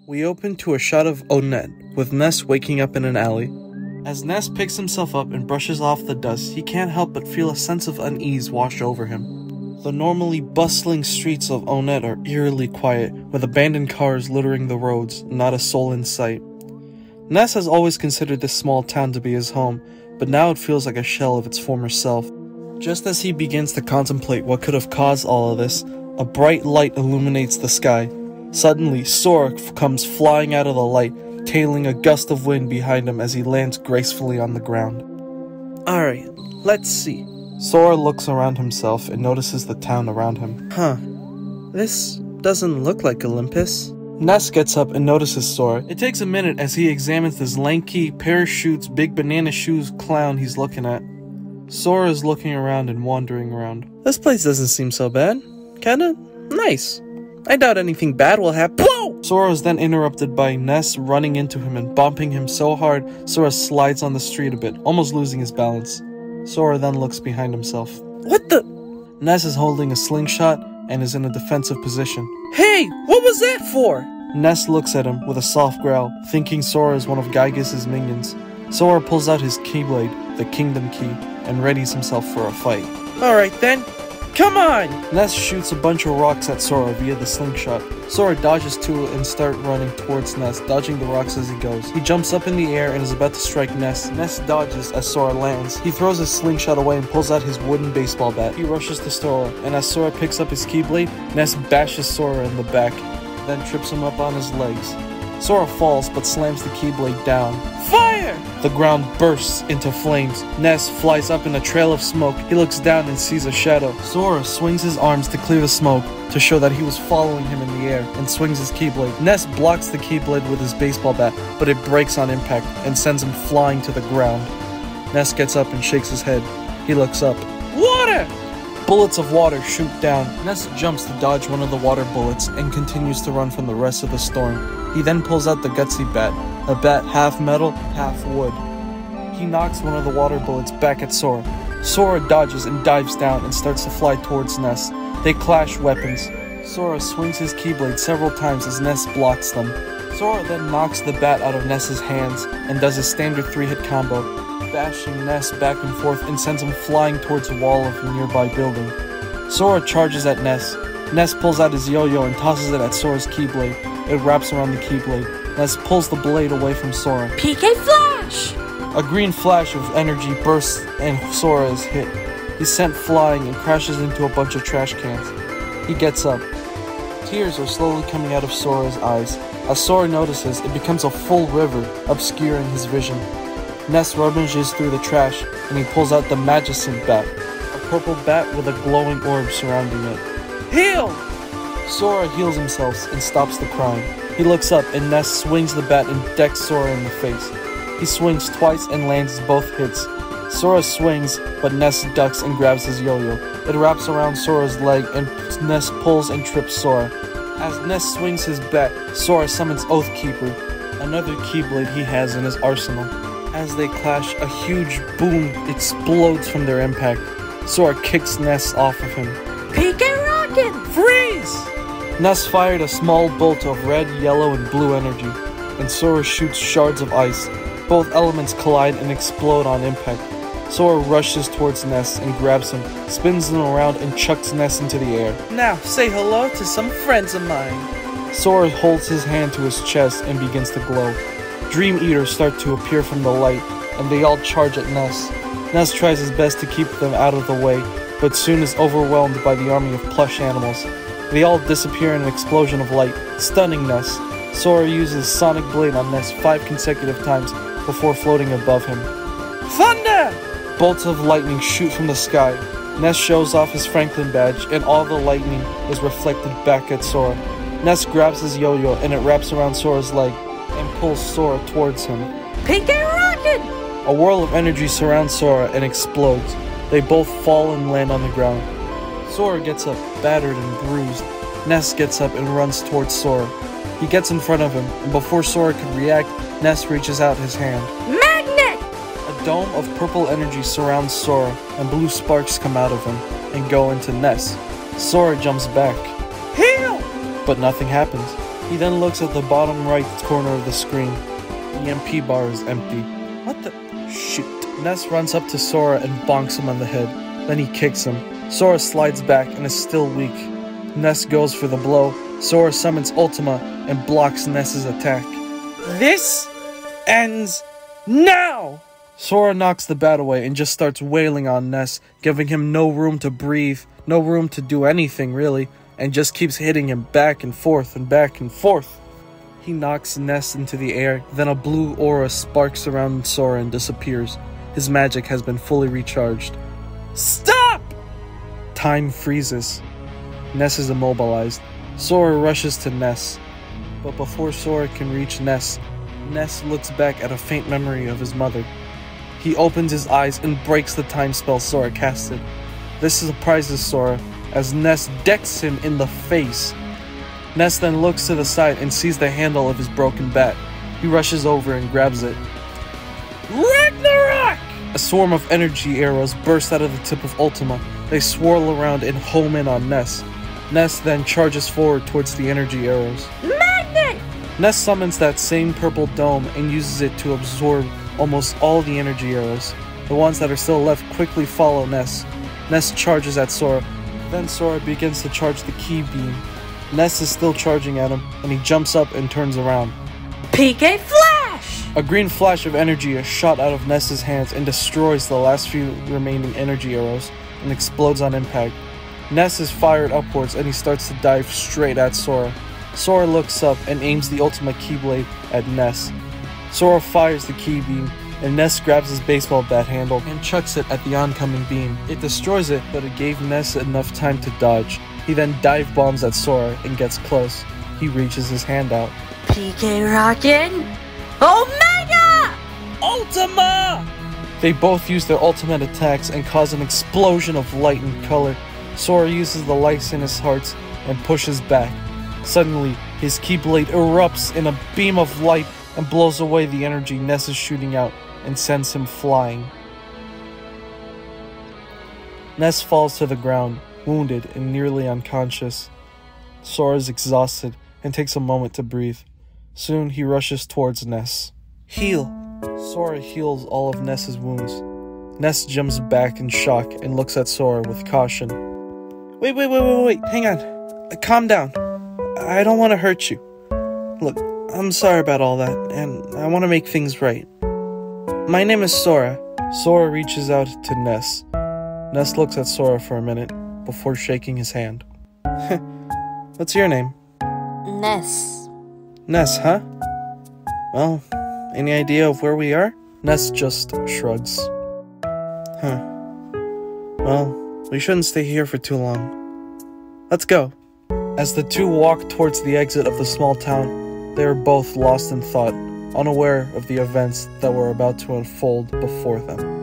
We open to a shot of Onnet, with Ness waking up in an alley. As Ness picks himself up and brushes off the dust, he can't help but feel a sense of unease wash over him. The normally bustling streets of Onnet are eerily quiet, with abandoned cars littering the roads, not a soul in sight. Ness has always considered this small town to be his home, but now it feels like a shell of its former self. Just as he begins to contemplate what could have caused all of this, a bright light illuminates the sky. Suddenly, Sora comes flying out of the light, tailing a gust of wind behind him as he lands gracefully on the ground. Alright, let's see. Sora looks around himself and notices the town around him. This doesn't look like Olympus. Ness gets up and notices Sora. It takes a minute as he examines this lanky, parachutes, big banana shoes clown he's looking at. Sora is looking around and wandering around. This place doesn't seem so bad. Kinda nice. I doubt anything bad will happen. Whoa! Sora is then interrupted by Ness running into him and bumping him so hard Sora slides on the street a bit, almost losing his balance. Sora then looks behind himself. What the? Ness is holding a slingshot and is in a defensive position. Hey, what was that for? Ness looks at him with a soft growl, thinking Sora is one of Gygus' minions. Sora pulls out his keyblade, the Kingdom Key, and readies himself for a fight. Alright then. Come on! Ness shoots a bunch of rocks at Sora via the slingshot. Sora dodges to it and starts running towards Ness, dodging the rocks as he goes. He jumps up in the air and is about to strike Ness. Ness dodges as Sora lands. He throws his slingshot away and pulls out his wooden baseball bat. He rushes to Sora, and as Sora picks up his keyblade, Ness bashes Sora in the back, then trips him up on his legs. Sora falls but slams the keyblade down. Fire! The ground bursts into flames. Ness flies up in a trail of smoke. He looks down and sees a shadow. Sora swings his arms to clear the smoke to show that he was following him in the air and swings his keyblade. Ness blocks the keyblade with his baseball bat, but it breaks on impact and sends him flying to the ground. Ness gets up and shakes his head. He looks up. Water! Bullets of water shoot down. Ness jumps to dodge one of the water bullets and continues to run from the rest of the storm. He then pulls out the gutsy bat, a bat half metal, half wood. He knocks one of the water bullets back at Sora. Sora dodges and dives down and starts to fly towards Ness. They clash weapons. Sora swings his keyblade several times as Ness blocks them. Sora then knocks the bat out of Ness's hands and does a standard 3-hit combo, bashing Ness back and forth and sends him flying towards a wall of a nearby building. Sora charges at Ness. Ness pulls out his yo-yo and tosses it at Sora's keyblade. It wraps around the keyblade. Ness pulls the blade away from Sora. PK Flash! A green flash of energy bursts and Sora is hit. He's sent flying and crashes into a bunch of trash cans. He gets up. Tears are slowly coming out of Sora's eyes. As Sora notices, it becomes a full river, obscuring his vision. Ness rummages through the trash, and he pulls out the Magicant bat, a purple bat with a glowing orb surrounding it. Heal! Sora heals himself and stops the crying. He looks up, and Ness swings the bat and decks Sora in the face. He swings twice and lands both hits. Sora swings, but Ness ducks and grabs his yo-yo. It wraps around Sora's leg, and Ness pulls and trips Sora. As Ness swings his bat, Sora summons Oathkeeper, another keyblade he has in his arsenal. As they clash, a huge boom explodes from their impact. Sora kicks Ness off of him. PK Rocket! Freeze! Ness fired a small bolt of red, yellow, and blue energy, and Sora shoots shards of ice. Both elements collide and explode on impact. Sora rushes towards Ness and grabs him, spins him around, and chucks Ness into the air. Now, say hello to some friends of mine. Sora holds his hand to his chest and begins to glow. Dream Eaters start to appear from the light, and they all charge at Ness. Ness tries his best to keep them out of the way, but soon is overwhelmed by the army of plush animals. They all disappear in an explosion of light, stunning Ness. Sora uses Sonic Blade on Ness 5 consecutive times before floating above him. Thunder! Bolts of lightning shoot from the sky. Ness shows off his Franklin badge, and all the lightning is reflected back at Sora. Ness grabs his yo-yo, and it wraps around Sora's leg and pulls Sora towards him. PK Rocket! A whirl of energy surrounds Sora and explodes. They both fall and land on the ground. Sora gets up, battered and bruised. Ness gets up and runs towards Sora. He gets in front of him, and before Sora can react, Ness reaches out his hand. Magnet! A dome of purple energy surrounds Sora, and blue sparks come out of him and go into Ness. Sora jumps back. Heal! But nothing happens. He then looks at the bottom right corner of the screen. The EMP bar is empty. What the? Shoot. Ness runs up to Sora and bonks him on the head. Then he kicks him. Sora slides back and is still weak. Ness goes for the blow. Sora summons Ultima and blocks Ness's attack. This ends now! Sora knocks the bat away and just starts wailing on Ness, giving him no room to breathe, no room to do anything really, and just keeps hitting him back and forth and back and forth. He knocks Ness into the air, then a blue aura sparks around Sora and disappears. His magic has been fully recharged. Stop! Time freezes. Ness is immobilized. Sora rushes to Ness. But before Sora can reach Ness, Ness looks back at a faint memory of his mother. He opens his eyes and breaks the time spell Sora casted. This surprises Sora as Ness decks him in the face. Ness then looks to the side and sees the handle of his broken bat. He rushes over and grabs it. Ragnarok! A swarm of energy arrows burst out of the tip of Ultima. They swirl around and home in on Ness. Ness then charges forward towards the energy arrows. Magnet! Ness summons that same purple dome and uses it to absorb almost all the energy arrows. The ones that are still left quickly follow Ness. Ness charges at Sora. Then Sora begins to charge the key beam. Ness is still charging at him, and he jumps up and turns around. PK Flash! A green flash of energy is shot out of Ness's hands and destroys the last few remaining energy arrows and explodes on impact. Ness is fired upwards and he starts to dive straight at Sora. Sora looks up and aims the ultimate keyblade at Ness. Sora fires the key beam, and Ness grabs his baseball bat handle and chucks it at the oncoming beam. It destroys it, but it gave Ness enough time to dodge. He then dive bombs at Sora and gets close. He reaches his hand out. PK Rockin' Omega! Ultima! They both use their ultimate attacks and cause an explosion of light and color. Sora uses the lights in his hearts and pushes back. Suddenly, his keyblade erupts in a beam of light and blows away the energy Ness is shooting out and sends him flying. Ness falls to the ground, wounded and nearly unconscious. Sora is exhausted and takes a moment to breathe. Soon he rushes towards Ness. Heal! Sora heals all of Ness's wounds. Ness jumps back in shock and looks at Sora with caution. Wait, hang on. Calm down. I don't want to hurt you. Look, I'm sorry about all that, and I want to make things right. My name is Sora. Sora reaches out to Ness. Ness looks at Sora for a minute before shaking his hand. What's your name? Ness. Ness, huh? Well, any idea of where we are? Ness just shrugs. Well, we shouldn't stay here for too long. Let's go. As the two walk towards the exit of the small town, they are both lost in thought, unaware of the events that were about to unfold before them.